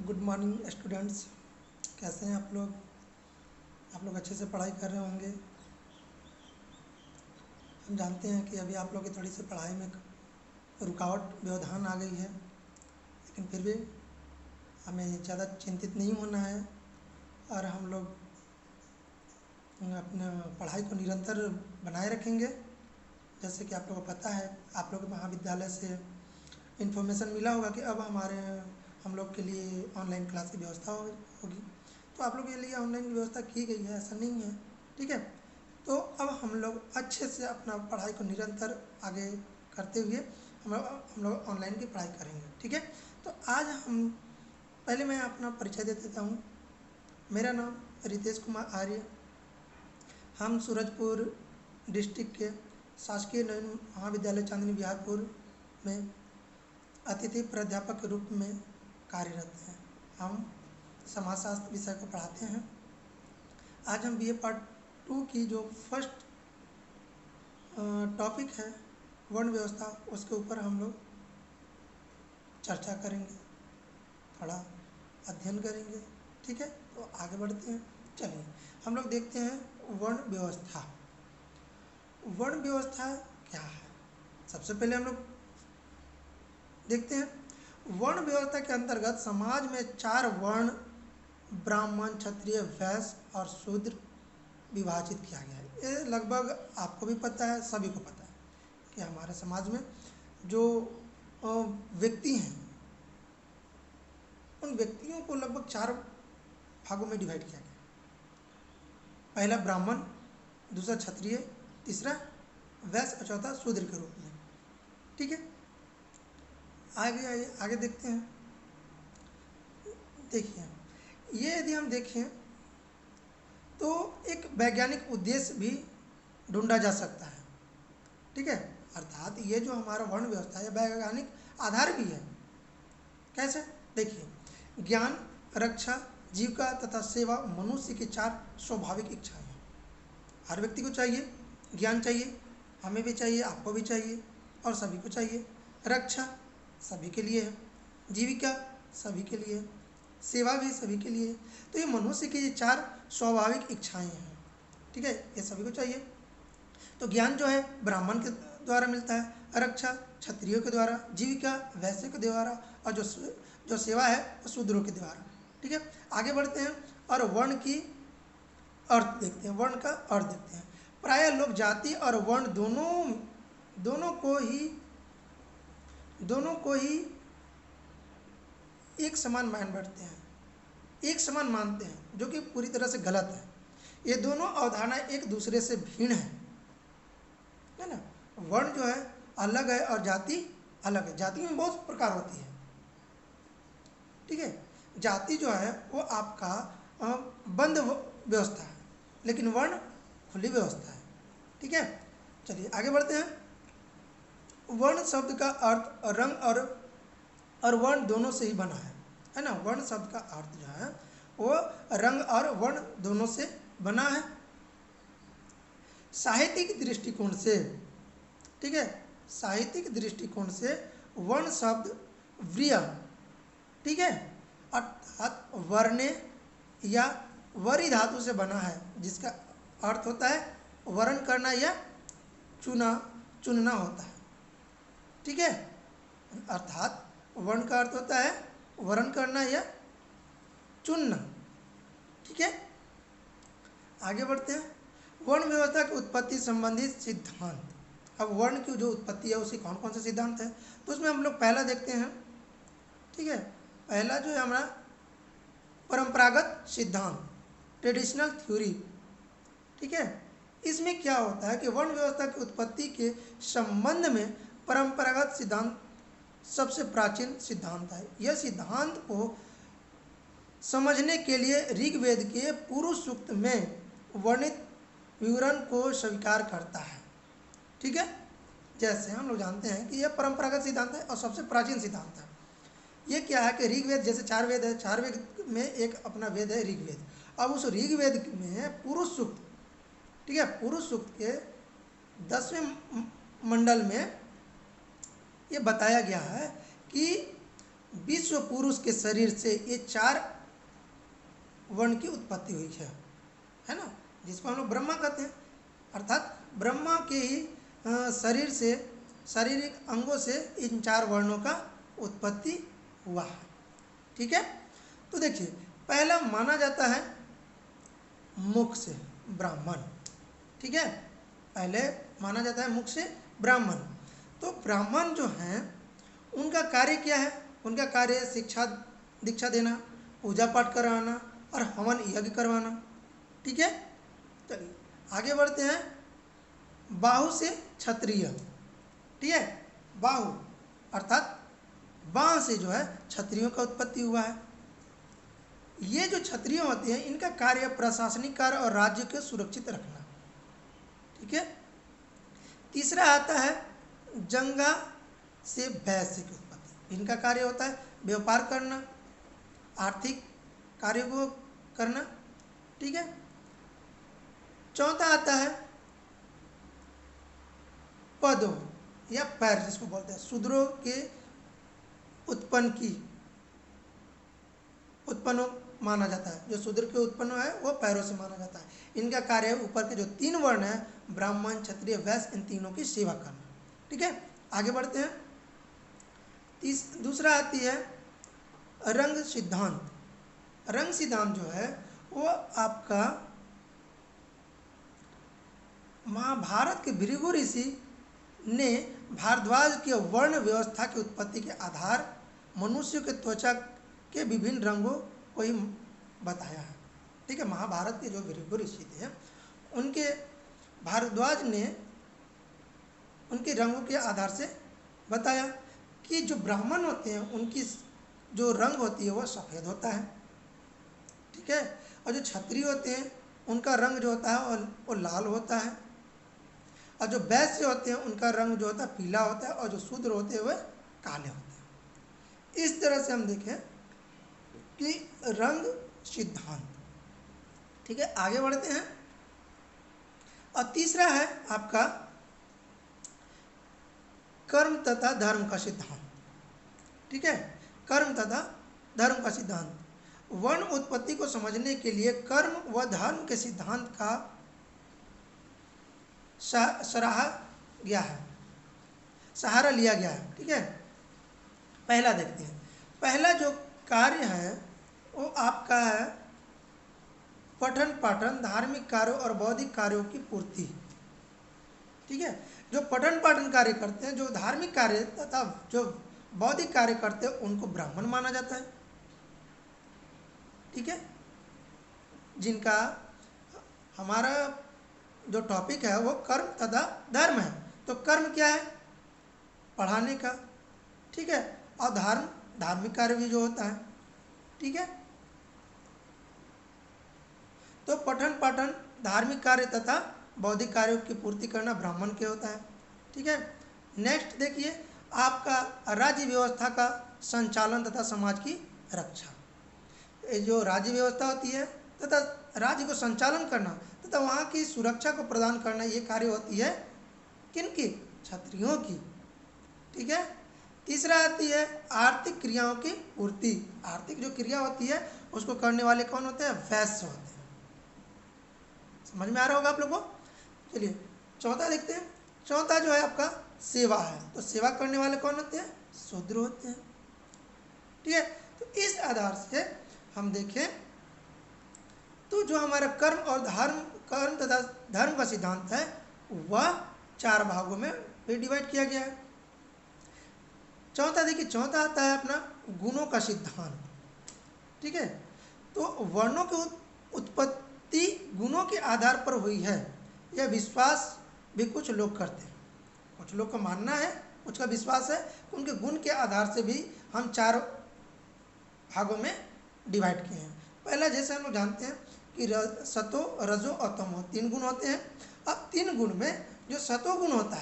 Good morning students. कैसे हैं आप लोग अच्छे से पढ़ाई कर रहे होंगे। हम जानते हैं कि अभी आप लोग की थोड़ी सी पढ़ाई में रुकावट व्यवधान आ गई है, लेकिन फिर भी हमें ज़्यादा चिंतित नहीं होना है और हम लोग अपना पढ़ाई को निरंतर बनाए रखेंगे। जैसे कि आप लोगों को पता है, आप लोग महाविद्यालय से इन्फॉर्मेशन मिला होगा कि अब हम लोग के लिए ऑनलाइन क्लास की व्यवस्था होगी। तो आप लोग के लिए ऑनलाइन व्यवस्था की गई है, ऐसा नहीं है, ठीक है। तो अब हम लोग अच्छे से अपना पढ़ाई को निरंतर आगे करते हुए हम लोग ऑनलाइन की पढ़ाई करेंगे, ठीक है। तो आज पहले मैं अपना परिचय दे देता हूँ। मेरा नाम रितेश कुमार आर्य। हम सूरजपुर डिस्ट्रिक्ट के शासकीय नवीन महाविद्यालय चांदनी बिहारपुर में अतिथि प्राध्यापक के रूप में कार्यरत हैं। हम समाजशास्त्र विषय को पढ़ाते हैं। आज हम बीए पार्ट 2 की जो फर्स्ट टॉपिक है वर्ण व्यवस्था, उसके ऊपर हम लोग चर्चा करेंगे, थोड़ा अध्ययन करेंगे, ठीक है। तो आगे बढ़ते हैं। चलिए हम लोग देखते हैं वर्ण व्यवस्था। वर्ण व्यवस्था क्या है, सबसे पहले हम लोग देखते हैं। वर्ण व्यवस्था के अंतर्गत समाज में 4 वर्ण ब्राह्मण, क्षत्रिय, वैश्य और शूद्र विभाजित किया गया है। ये लगभग आपको भी पता है, सभी को पता है कि हमारे समाज में जो व्यक्ति हैं, उन व्यक्तियों को लगभग 4 भागों में डिवाइड किया गया। पहला ब्राह्मण, दूसरा क्षत्रिय, तीसरा वैश्य और चौथा शूद्र के रूप में, ठीक है। आगे देखते हैं। देखिए, ये यदि हम देखें तो एक वैज्ञानिक उद्देश्य भी ढूंढा जा सकता है, ठीक है। अर्थात ये जो हमारा वर्ण व्यवस्था है वैज्ञानिक आधार भी है। कैसे? देखिए, ज्ञान, रक्षा, जीविका तथा सेवा मनुष्य की 4 स्वाभाविक इच्छाएं हैं। हर व्यक्ति को चाहिए, ज्ञान चाहिए, हमें भी चाहिए, आपको भी चाहिए और सभी को चाहिए। रक्षा सभी के लिए है, जीविका सभी के लिए, सेवा भी सभी के लिए। तो ये मनुष्य की ये 4 स्वाभाविक इच्छाएं हैं, ठीक है, ये सभी को चाहिए। तो ज्ञान जो है ब्राह्मण के द्वारा मिलता है, रक्षा क्षत्रियों के द्वारा, जीविका वैश्य के द्वारा और जो सेवा है वो शूद्रों के द्वारा, ठीक है। आगे बढ़ते हैं और वर्ण की अर्थ देखते हैं, वर्ण का अर्थ देखते हैं। प्रायः लोग जाति और वर्ण दोनों को ही एक समान मान बैठते हैं, एक समान मानते हैं, जो कि पूरी तरह से गलत है। ये दोनों अवधारणा एक दूसरे से भिन्न है ना। वर्ण जो है अलग है और जाति अलग है। जाति में बहुत प्रकार होती है, ठीक है। जाति जो है वो आपका बंद व्यवस्था है, लेकिन वर्ण खुली व्यवस्था है, ठीक है। चलिए आगे बढ़ते हैं। वर्ण शब्द का अर्थ रंग और वर्ण दोनों से ही बना है ना। वर्ण शब्द का अर्थ जो है वो रंग और वर्ण दोनों से बना है। साहित्यिक दृष्टिकोण से, ठीक है, साहित्यिक दृष्टिकोण से वर्ण शब्द व्रिय, ठीक है, अर्थात वर्णे या वरि धातु से बना है, जिसका अर्थ होता है वर्ण करना या चुनना होता है, ठीक है। अर्थात वर्ण का अर्थ होता है वर्ण करना या चुनना, ठीक है। आगे बढ़ते हैं। वर्ण व्यवस्था की उत्पत्ति संबंधित सिद्धांत। अब वर्ण की जो उत्पत्ति है उसके कौन कौन से सिद्धांत हैं, तो उसमें हम लोग पहला देखते हैं, ठीक है। पहला जो है हमारा परंपरागत सिद्धांत, ट्रेडिशनल थ्योरी, ठीक है। इसमें क्या होता है कि वर्ण व्यवस्था की उत्पत्ति के संबंध में परंपरागत सिद्धांत सबसे प्राचीन सिद्धांत है। यह सिद्धांत को समझने के लिए ऋग्वेद के पुरुष सूक्त में वर्णित विवरण को स्वीकार करता है, ठीक है। जैसे हम लोग जानते हैं कि यह परंपरागत सिद्धांत है और सबसे प्राचीन सिद्धांत है। ये क्या है कि ऋग्वेद, जैसे 4 वेद है, 4 वेद में एक अपना वेद है ऋग्वेद। अब उस ऋग्वेद में पुरुष सूक्त, ठीक है, पुरुष सूक्त के 10वें मंडल में ये बताया गया है कि विश्व पुरुष के शरीर से ये 4 वर्ण की उत्पत्ति हुई है ना, जिसको हम लोग ब्रह्मा कहते हैं। अर्थात ब्रह्मा के ही शरीर से, शारीरिक अंगों से इन 4 वर्णों का उत्पत्ति हुआ है। ठीक है, तो देखिए पहला माना जाता है मुख से ब्राह्मण। ठीक है, पहले माना जाता है मुख से ब्राह्मण। तो ब्राह्मण जो हैं उनका कार्य क्या है? उनका कार्य शिक्षा दीक्षा देना, पूजा पाठ कराना और हवन यज्ञ करवाना। ठीक है, चलिए आगे बढ़ते हैं। बाहु से क्षत्रिय। ठीक है, बाहु अर्थात बाह से जो है क्षत्रियों का उत्पत्ति हुआ है। ये जो क्षत्रिय होते हैं इनका कार्य प्रशासनिक कार्य और राज्य को सुरक्षित रखना। ठीक है, तीसरा आता है जंगा से वैश्य की उत्पत्ति। इनका कार्य होता है व्यापार करना, आर्थिक कार्यों को करना। ठीक है, चौथा आता है पदों या पैर, जिसको बोलते हैं शूद्रों के उत्पन्न माना जाता है। जो शूद्र के उत्पन्न है वो पैरों से माना जाता है। इनका कार्य है ऊपर के जो 3 वर्ण हैं ब्राह्मण, क्षत्रिय, वैश्य, इन तीनों की सेवा करना। ठीक है, आगे बढ़ते हैं। दूसरा आती है रंग सिद्धांत। रंग सिद्धांत जो है वो आपका महाभारत के भृगु ऋषि ने भारद्वाज के वर्ण व्यवस्था की उत्पत्ति के आधार मनुष्य के त्वचा के विभिन्न रंगों को ही बताया है। ठीक है, महाभारत के जो भृगु ऋषि थे उनके भारद्वाज ने उनके रंगों के आधार से बताया कि जो ब्राह्मण होते हैं उनकी जो रंग होती है वह सफ़ेद होता है। ठीक है, और जो क्षत्रिय होते हैं उनका रंग जो होता है वो लाल होता है, और जो वैश्य होते हैं उनका रंग जो होता है पीला होता है, और जो शूद्र होते हैं वह काले होते हैं। इस तरह से हम देखें कि रंग सिद्धांत। ठीक है, आगे बढ़ते हैं। और तीसरा है आपका कर्म तथा धर्म का सिद्धांत। ठीक है, कर्म तथा धर्म का सिद्धांत। वर्ण उत्पत्ति को समझने के लिए कर्म व धर्म के सिद्धांत का सहारा लिया गया है। ठीक है, पहला देखते हैं। पहला जो कार्य है वो आपका है पठन पाठन, धार्मिक कार्यों और बौद्धिक कार्यों की पूर्ति। ठीक है, जो पठन पाठन कार्य करते हैं, जो धार्मिक कार्य तथा जो बौद्धिक कार्य करते हैं उनको ब्राह्मण माना जाता है। ठीक है, जिनका हमारा जो टॉपिक है वो कर्म तथा धर्म है। तो कर्म क्या है? पढ़ाने का। ठीक है, और धार्मिक कार्य भी जो होता है। ठीक है, तो पठन पाठन, धार्मिक कार्य तथा बौद्धिक कार्यों की पूर्ति करना ब्राह्मण के होता है। ठीक है, नेक्स्ट देखिए आपका राज्य व्यवस्था का संचालन तथा समाज की रक्षा। ये जो राज्य व्यवस्था होती है तथा राज्य को संचालन करना तथा वहाँ की सुरक्षा को प्रदान करना, ये कार्य होती है किनकी? क्षत्रियों की। ठीक है, तीसरा आती है आर्थिक क्रियाओं की पूर्ति। आर्थिक जो क्रिया होती है उसको करने वाले कौन होते हैं? वैश्य होते हैं। समझ में आ रहा होगा आप लोगों को। चलिए चौथा देखते हैं। चौथा जो है आपका सेवा है। तो सेवा करने वाले कौन होते हैं? शूद्र होते हैं। ठीक है, तो इस आधार से हम देखें तो जो हमारा कर्म तथा धर्म का सिद्धांत है वह 4 भागों में डिवाइड किया गया है। चौथा देखिए, चौथा आता है अपना गुणों का सिद्धांत। ठीक है, तो वर्णों की उत्पत्ति गुणों के आधार पर हुई है, यह विश्वास भी कुछ लोग करते हैं। कुछ लोग का मानना है, कुछ का विश्वास है, उनके गुण के आधार से भी हम 4 भागों में डिवाइड किए हैं। पहला जैसे हम लोग जानते हैं कि सतो, रजो और तमो 3 गुण होते हैं। अब 3 गुण में जो सतोगुण होता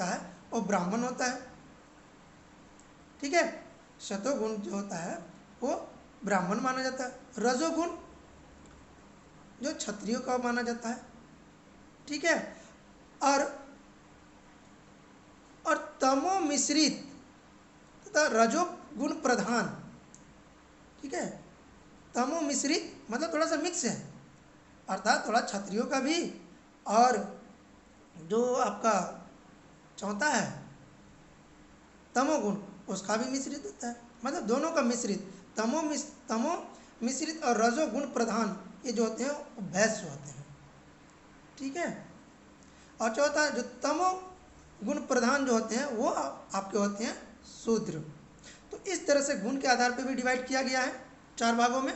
है, वो ब्राह्मण होता है। ठीक है, सतोगुण जो होता है वो ब्राह्मण माना जाता है। रजोगुण जो क्षत्रियों का माना जाता है। ठीक है, और तमो मिश्रित तथा रजोगुण प्रधान, ठीक है। तमो मिश्रित मतलब थोड़ा सा मिक्स है, अर्थात थोड़ा क्षत्रियों का भी और जो आपका चौथा है तमोगुण उसका भी मिश्रित होता है, मतलब दोनों का मिश्रित। तमो मिश्रित और रजोगुण प्रधान ये जो होते हैं वो वैश्य होते हैं, ठीक है। और चौथा जो तमो गुण प्रधान जो होते हैं वो आपके होते हैं शूद्र। तो इस तरह से गुण के आधार पर भी डिवाइड किया गया है 4 भागों में।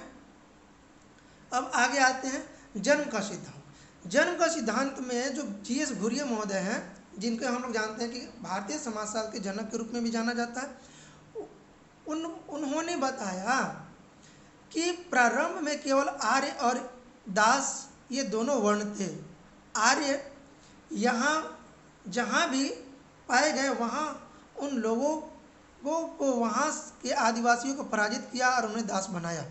अब आगे आते हैं जन्म का सिद्धांत। जन्म का सिद्धांत में जो जीएस घुरिया महोदय हैं, जिनको हम लोग जानते हैं कि भारतीय समाजशास्त्र के जनक के रूप में भी जाना जाता है, उन्होंने बताया कि प्रारंभ में केवल आर्य और दास ये दोनों वर्ण थे। आर्य यहाँ जहाँ भी पाए गए वहाँ उन लोगों को वहाँ के आदिवासियों को पराजित किया और उन्हें दास बनाया,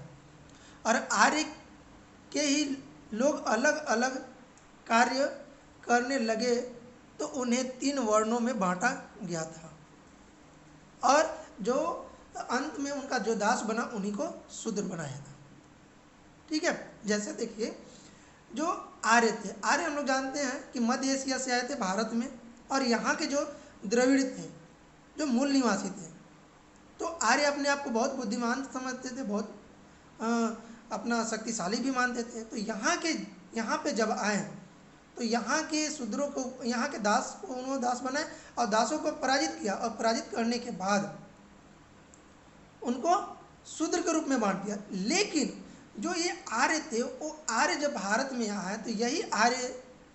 और आर्य के ही लोग अलग अलग कार्य करने लगे तो उन्हें 3 वर्णों में बांटा गया था, और जो अंत में उनका जो दास बना उन्हीं को शूद्र बनाया था, ठीक है। जैसे देखिए जो आर्य थे, आर्य हम लोग जानते हैं कि मध्य एशिया से आए थे भारत में, और यहाँ के जो द्रविड़ थे जो मूल निवासी थे, तो आर्य अपने आप को बहुत बुद्धिमान समझते थे, बहुत अपना शक्तिशाली भी मानते थे। तो यहाँ पे जब आए तो यहाँ के शूद्रों को, यहाँ के दास को उन्होंने दास बनाए और दासों को पराजित किया, और पराजित करने के बाद उनको शूद्र के रूप में बांट दिया। लेकिन जो ये आर्य थे वो आर्य जब भारत में आए तो यही आर्य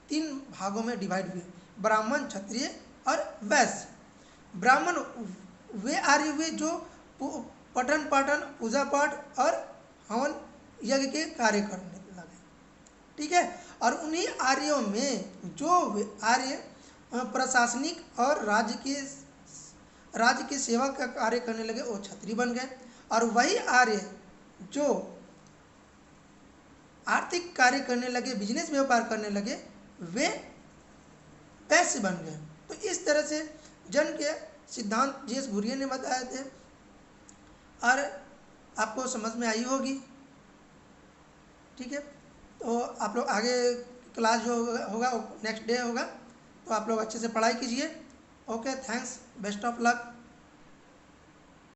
3 भागों में डिवाइड हुए, ब्राह्मण, क्षत्रिय और वैश्य। ब्राह्मण वे आर्य हुए जो पठन पाठन, पूजा पाठ और हवन यज्ञ के कार्य करने लगे, ठीक है। और उन्हीं आर्यों में जो आर्य प्रशासनिक और राज्य की सेवा का कार्य करने लगे वो क्षत्रिय बन गए, और वही आर्य जो आर्थिक कार्य करने लगे, बिजनेस व्यापार करने लगे, वे वैश्य बन गए। तो इस तरह से जन्म के सिद्धांत जीएस घुरिया ने बताए थे, और आपको समझ में आई होगी, ठीक है। तो आप लोग आगे क्लास जो होगा नेक्स्ट डे होगा, तो आप लोग अच्छे से पढ़ाई कीजिए। Okay, thanks, best of luck.